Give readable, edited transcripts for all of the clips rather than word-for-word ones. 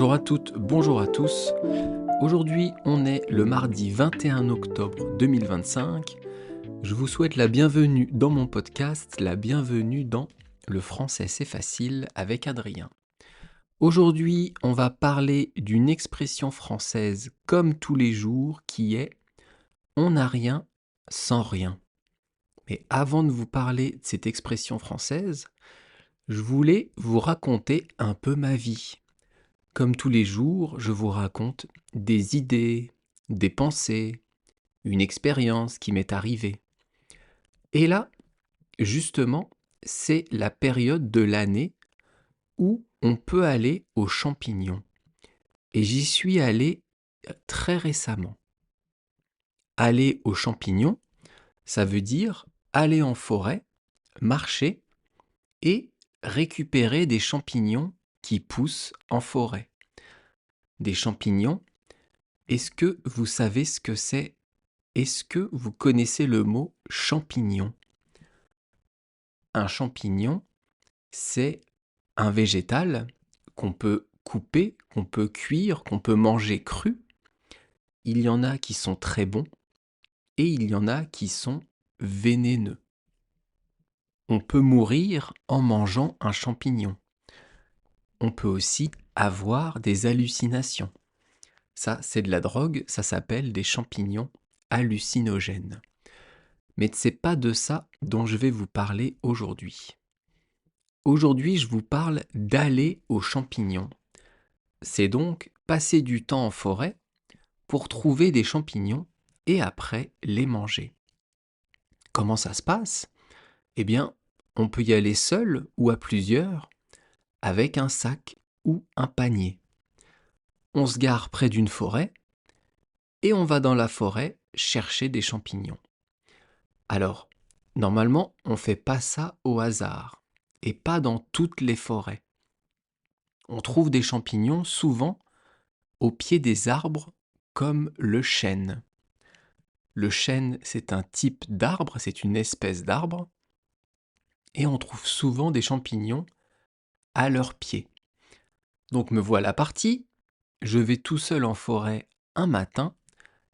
Bonjour à toutes, bonjour à tous. Aujourd'hui, on est le mardi 21 octobre 2025. Je vous souhaite la bienvenue dans mon podcast, la bienvenue dans Le français c'est facile avec Adrien. Aujourd'hui, on va parler d'une expression française comme tous les jours qui est « on n'a rien sans rien ». Mais avant de vous parler de cette expression française, je voulais vous raconter un peu ma vie. Comme tous les jours, je vous raconte des idées, des pensées, une expérience qui m'est arrivée. Et là, justement, c'est la période de l'année où on peut aller aux champignons. Et j'y suis allé très récemment. Aller aux champignons, ça veut dire aller en forêt, marcher et récupérer des champignons qui poussent en forêt. Des champignons, est-ce que vous savez ce que c'est? Est-ce que vous connaissez le mot champignon? Un champignon, c'est un végétal qu'on peut couper, qu'on peut cuire, qu'on peut manger cru. Il y en a qui sont très bons et il y en a qui sont vénéneux. On peut mourir en mangeant un champignon. On peut aussi avoir des hallucinations. Ça, c'est de la drogue, ça s'appelle des champignons hallucinogènes. Mais ce n'est pas de ça dont je vais vous parler aujourd'hui. Aujourd'hui, je vous parle d'aller aux champignons. C'est donc passer du temps en forêt pour trouver des champignons et après les manger. Comment ça se passe? Eh bien, on peut y aller seul ou à plusieurs, avec un sac ou un panier. On se gare près d'une forêt et on va dans la forêt chercher des champignons. Alors, normalement, on ne fait pas ça au hasard, et pas dans toutes les forêts. On trouve des champignons souvent au pied des arbres, comme le chêne. Le chêne, c'est un type d'arbre, c'est une espèce d'arbre, et on trouve souvent des champignons à leurs pieds. Donc me voilà parti, je vais tout seul en forêt un matin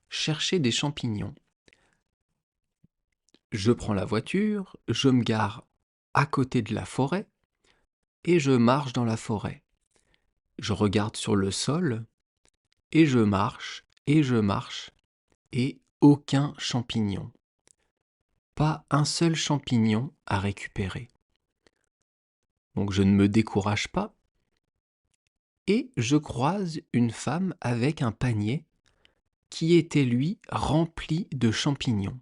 chercher des champignons. Je prends la voiture, je me gare à côté de la forêt et je marche dans la forêt. Je regarde sur le sol et je marche et aucun champignon. Pas un seul champignon à récupérer. Donc je ne me décourage pas et je croise une femme avec un panier qui était lui rempli de champignons.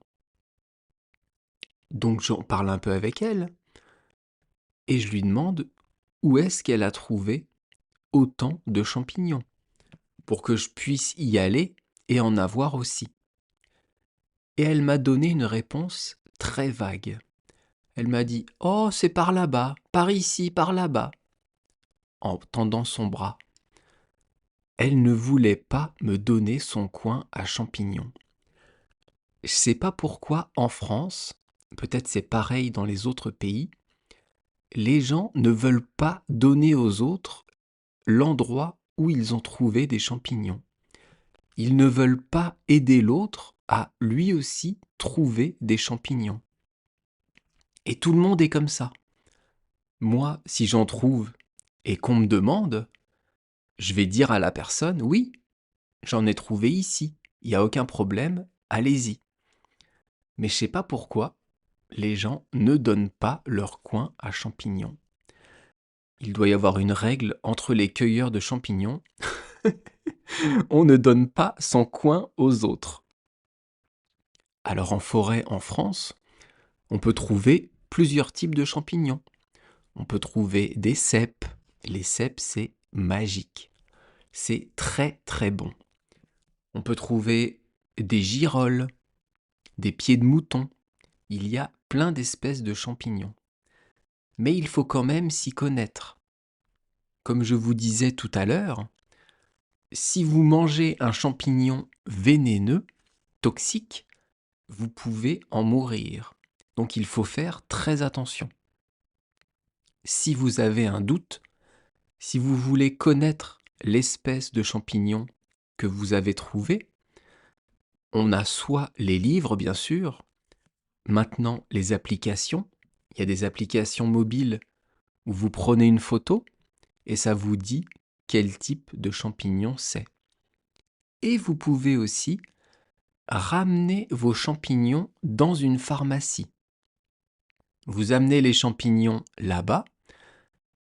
Donc j'en parle un peu avec elle et je lui demande où est-ce qu'elle a trouvé autant de champignons pour que je puisse y aller et en avoir aussi. Et elle m'a donné une réponse très vague. Elle m'a dit « Oh, c'est par là-bas, par ici, par là-bas », en tendant son bras. Elle ne voulait pas me donner son coin à champignons. Je ne sais pas pourquoi en France, peut-être c'est pareil dans les autres pays, les gens ne veulent pas donner aux autres l'endroit où ils ont trouvé des champignons. Ils ne veulent pas aider l'autre à lui aussi trouver des champignons. Et tout le monde est comme ça. Moi, si j'en trouve et qu'on me demande, je vais dire à la personne, oui, j'en ai trouvé ici, il n'y a aucun problème, allez-y. Mais je ne sais pas pourquoi les gens ne donnent pas leur coin à champignons. Il doit y avoir une règle entre les cueilleurs de champignons. On ne donne pas son coin aux autres. Alors en forêt en France, on peut trouver plusieurs types de champignons. On peut trouver des cèpes. Les cèpes, c'est magique. C'est très très bon. On peut trouver des girolles, des pieds de mouton. Il y a plein d'espèces de champignons. Mais il faut quand même s'y connaître. Comme je vous disais tout à l'heure, si vous mangez un champignon vénéneux, toxique, vous pouvez en mourir. Donc il faut faire très attention. Si vous avez un doute, si vous voulez connaître l'espèce de champignon que vous avez trouvé. On a soit les livres, bien sûr, maintenant les applications. Il y a des applications mobiles où vous prenez une photo et ça vous dit quel type de champignon c'est. Et vous pouvez aussi ramener vos champignons dans une pharmacie. Vous amenez les champignons là-bas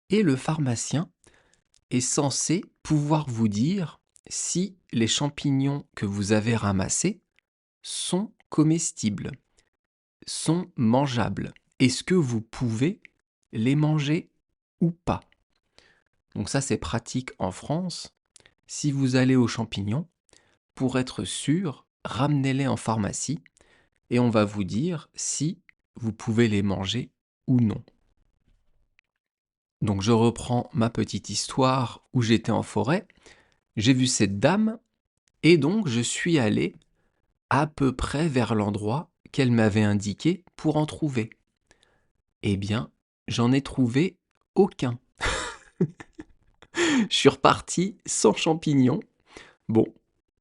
et le pharmacien est censé pouvoir vous dire si les champignons que vous avez ramassés sont comestibles, sont mangeables. Est-ce que vous pouvez les manger ou pas? Donc ça, c'est pratique en France. Si vous allez aux champignons, pour être sûr, ramenez-les en pharmacie et on va vous dire si vous pouvez les manger ou non. Donc je reprends ma petite histoire où j'étais en forêt. J'ai vu cette dame et donc je suis allé à peu près vers l'endroit qu'elle m'avait indiqué pour en trouver. Eh bien, j'en ai trouvé aucun. Je suis reparti sans champignons. Bon,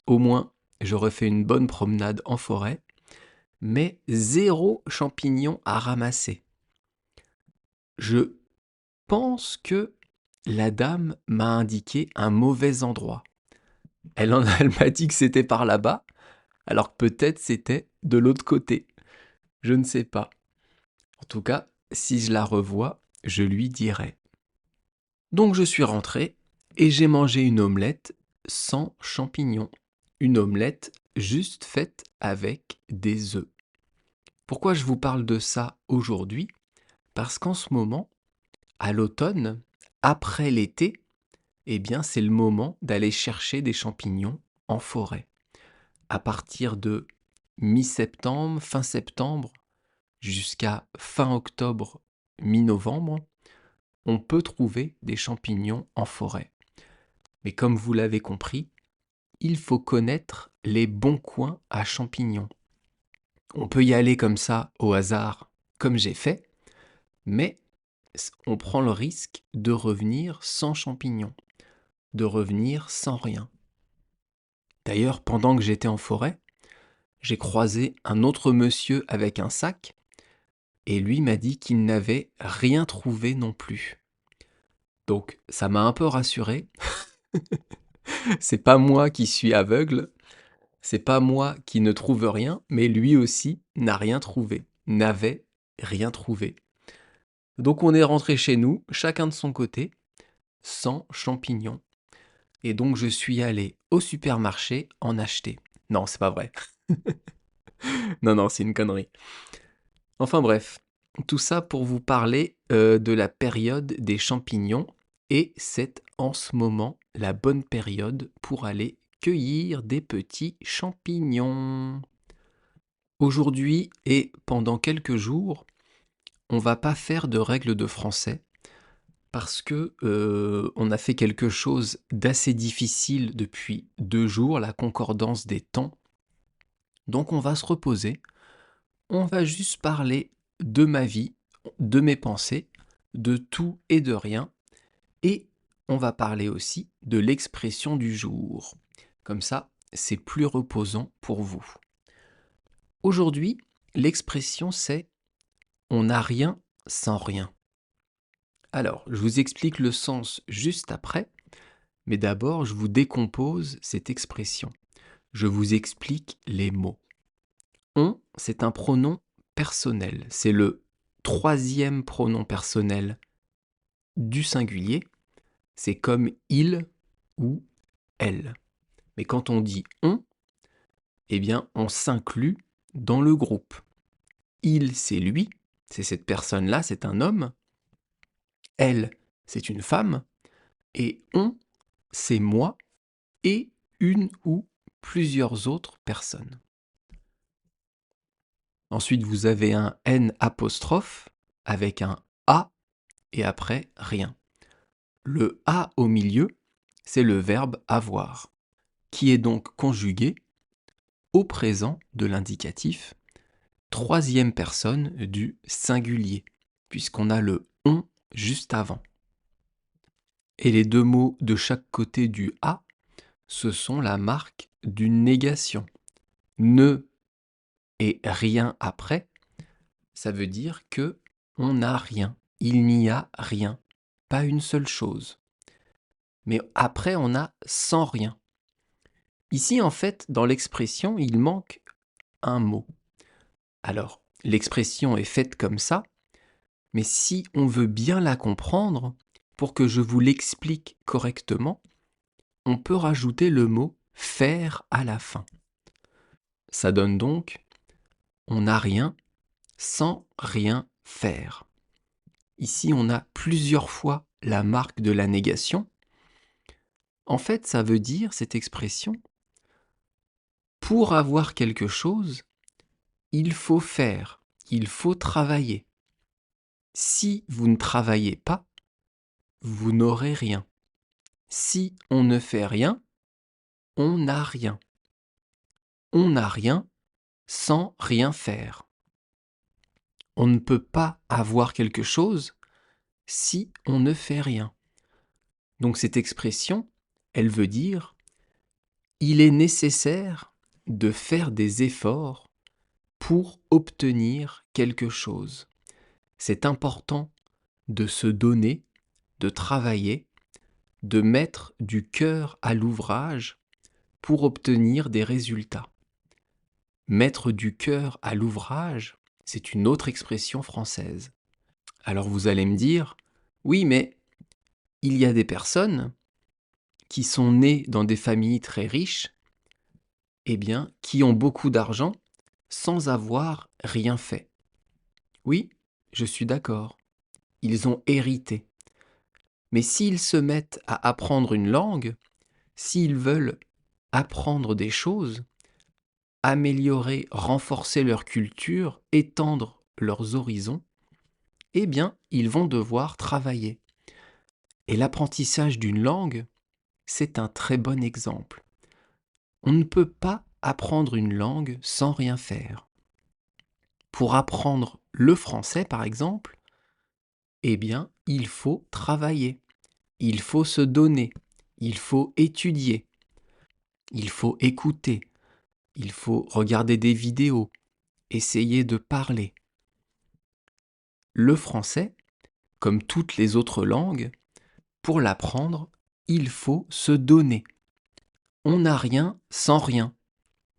au moins, j'aurais fait une bonne promenade en forêt, mais 0 champignon à ramasser. Je pense que la dame m'a indiqué un mauvais endroit. Elle m'a dit que c'était par là-bas, alors que peut-être c'était de l'autre côté. Je ne sais pas. En tout cas, si je la revois, je lui dirai. Donc je suis rentré et j'ai mangé une omelette sans champignons. Une omelette juste faite avec des œufs. Pourquoi je vous parle de ça aujourd'hui? Parce qu'en ce moment, à l'automne, après l'été, eh bien c'est le moment d'aller chercher des champignons en forêt. À partir de mi-septembre, fin septembre, jusqu'à fin octobre, mi-novembre, on peut trouver des champignons en forêt. Mais comme vous l'avez compris, il faut connaître les bons coins à champignons. On peut y aller comme ça, au hasard, comme j'ai fait, mais on prend le risque de revenir sans champignons, de revenir sans rien. D'ailleurs, pendant que j'étais en forêt, j'ai croisé un autre monsieur avec un sac, et lui m'a dit qu'il n'avait rien trouvé non plus. Donc ça m'a un peu rassuré. C'est pas moi qui suis aveugle, c'est pas moi qui ne trouve rien, mais lui aussi n'a rien trouvé, n'avait rien trouvé. Donc on est rentré chez nous, chacun de son côté, sans champignons. Et donc je suis allé au supermarché en acheter. Non, c'est pas vrai. Non, c'est une connerie. Enfin bref, tout ça pour vous parler de la période des champignons. Et c'est en ce moment la bonne période pour aller cueillir des petits champignons. Aujourd'hui et pendant quelques jours, on va pas faire de règles de français parce que on a fait quelque chose d'assez difficile depuis 2 jours, la concordance des temps. Donc on va se reposer, on va juste parler de ma vie, de mes pensées, de tout et de rien, et on va parler aussi de l'expression du jour. Comme ça, c'est plus reposant pour vous. Aujourd'hui, l'expression c'est on n'a rien sans rien. Alors, je vous explique le sens juste après, mais d'abord, je vous décompose cette expression. Je vous explique les mots. On, c'est un pronom personnel. C'est le 3e pronom personnel du singulier. C'est comme il ou elle. Mais quand on dit on, eh bien, on s'inclut dans le groupe. Il, c'est lui, c'est cette personne-là, c'est un homme. Elle, c'est une femme. Et on, c'est moi et une ou plusieurs autres personnes. Ensuite, vous avez un N apostrophe avec un A et après rien. Le A au milieu, c'est le verbe avoir, qui est donc conjugué au présent de l'indicatif, 3e personne du singulier, puisqu'on a le on juste avant. Et les deux mots de chaque côté du A, ce sont la marque d'une négation. Ne et rien après, ça veut dire que on n'a rien. Il n'y a rien. Pas une seule chose. Mais après, on a sans rien. Ici, en fait, dans l'expression, il manque un mot. Alors, l'expression est faite comme ça, mais si on veut bien la comprendre, pour que je vous l'explique correctement, on peut rajouter le mot faire à la fin. Ça donne donc on n'a rien sans rien faire. Ici, on a plusieurs fois la marque de la négation. En fait, ça veut dire, cette expression, pour avoir quelque chose, il faut faire, il faut travailler. Si vous ne travaillez pas, vous n'aurez rien. Si on ne fait rien, on n'a rien. On n'a rien sans rien faire. On ne peut pas avoir quelque chose si on ne fait rien. Donc cette expression, elle veut dire il est nécessaire de faire des efforts pour obtenir quelque chose. C'est important de se donner, de travailler, de mettre du cœur à l'ouvrage pour obtenir des résultats. Mettre du cœur à l'ouvrage, c'est une autre expression française. Alors vous allez me dire, oui, mais il y a des personnes qui sont nées dans des familles très riches, eh bien, qui ont beaucoup d'argent sans avoir rien fait. Oui, je suis d'accord. Ils ont hérité. Mais s'ils se mettent à apprendre une langue, s'ils veulent apprendre des choses, améliorer, renforcer leur culture, étendre leurs horizons, eh bien, ils vont devoir travailler. Et l'apprentissage d'une langue, c'est un très bon exemple. On ne peut pas apprendre une langue sans rien faire. Pour apprendre le français, par exemple, eh bien, il faut travailler, il faut se donner, il faut étudier, il faut écouter, il faut regarder des vidéos, essayer de parler. Le français, comme toutes les autres langues, pour l'apprendre, il faut se donner. On n'a rien sans rien.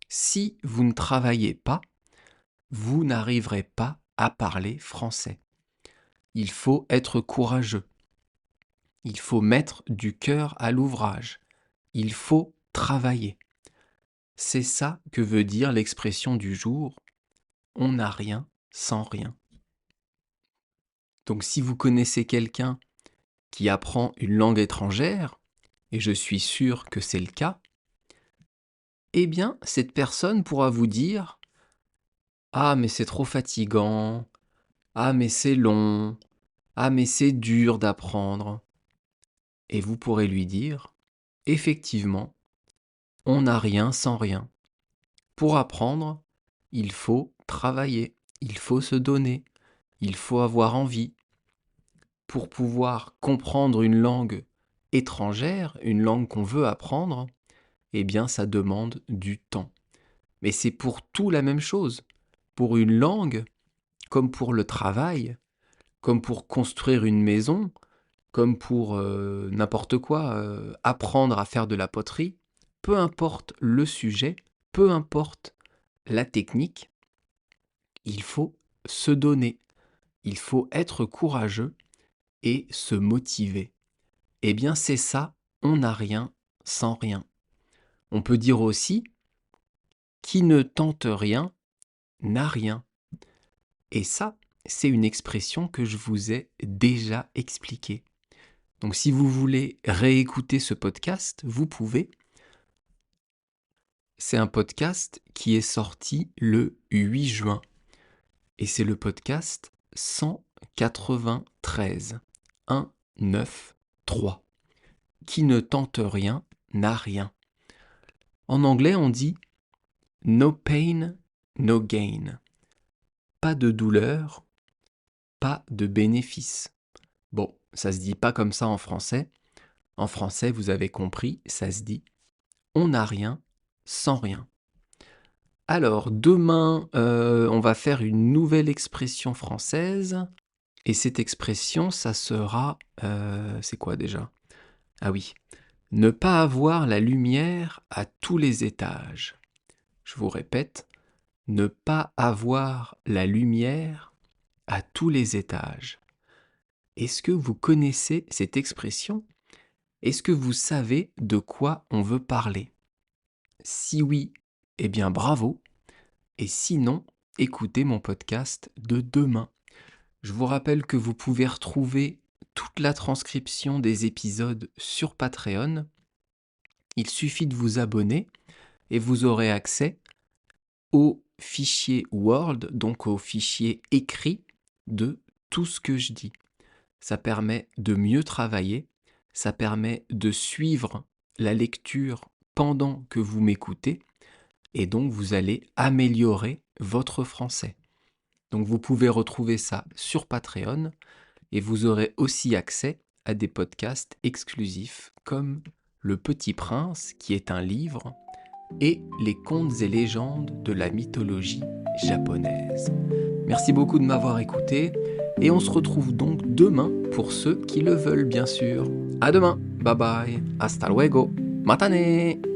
Si vous ne travaillez pas, vous n'arriverez pas à parler français. Il faut être courageux. Il faut mettre du cœur à l'ouvrage. Il faut travailler. C'est ça que veut dire l'expression du jour. On n'a rien sans rien. Donc si vous connaissez quelqu'un qui apprend une langue étrangère, et je suis sûr que c'est le cas, eh bien cette personne pourra vous dire « Ah mais c'est trop fatigant, ah mais c'est long, ah mais c'est dur d'apprendre ». Et vous pourrez lui dire « Effectivement, on n'a rien sans rien. Pour apprendre, il faut travailler, il faut se donner, il faut avoir envie. Pour pouvoir comprendre une langue étrangère, une langue qu'on veut apprendre, eh bien ça demande du temps. Mais c'est pour tout la même chose. Pour une langue, comme pour le travail, comme pour construire une maison, comme pour n'importe quoi, apprendre à faire de la poterie, peu importe le sujet, peu importe la technique, il faut se donner, il faut être courageux et se motiver. Eh bien c'est ça, on n'a rien sans rien. On peut dire aussi, qui ne tente rien n'a rien. Et ça, c'est une expression que je vous ai déjà expliquée. Donc si vous voulez réécouter ce podcast, vous pouvez. C'est un podcast qui est sorti le 8 juin. Et c'est le podcast 193. 193. Qui ne tente rien n'a rien. En anglais, on dit no pain, no gain. Pas de douleur, pas de bénéfice. Bon, ça se dit pas comme ça en français. En français, vous avez compris, ça se dit « on n'a rien sans rien ». Alors, demain, on va faire une nouvelle expression française. Et cette expression, ça sera... c'est quoi déjà? Ah oui, ne pas avoir la lumière à tous les étages. Je vous répète, ne pas avoir la lumière à tous les étages. Est-ce que vous connaissez cette expression? Est-ce que vous savez de quoi on veut parler? Si oui, eh bien bravo. Et sinon, écoutez mon podcast de demain. Je vous rappelle que vous pouvez retrouver toute la transcription des épisodes sur Patreon. Il suffit de vous abonner et vous aurez accès au fichier Word, donc au fichier écrit de tout ce que je dis. Ça permet de mieux travailler, ça permet de suivre la lecture pendant que vous m'écoutez et donc vous allez améliorer votre français. Donc vous pouvez retrouver ça sur Patreon et vous aurez aussi accès à des podcasts exclusifs comme Le Petit Prince, qui est un livre, et les contes et légendes de la mythologie japonaise. Merci beaucoup de m'avoir écouté et on se retrouve donc demain pour ceux qui le veulent bien sûr. À demain, bye bye, hasta luego, matane!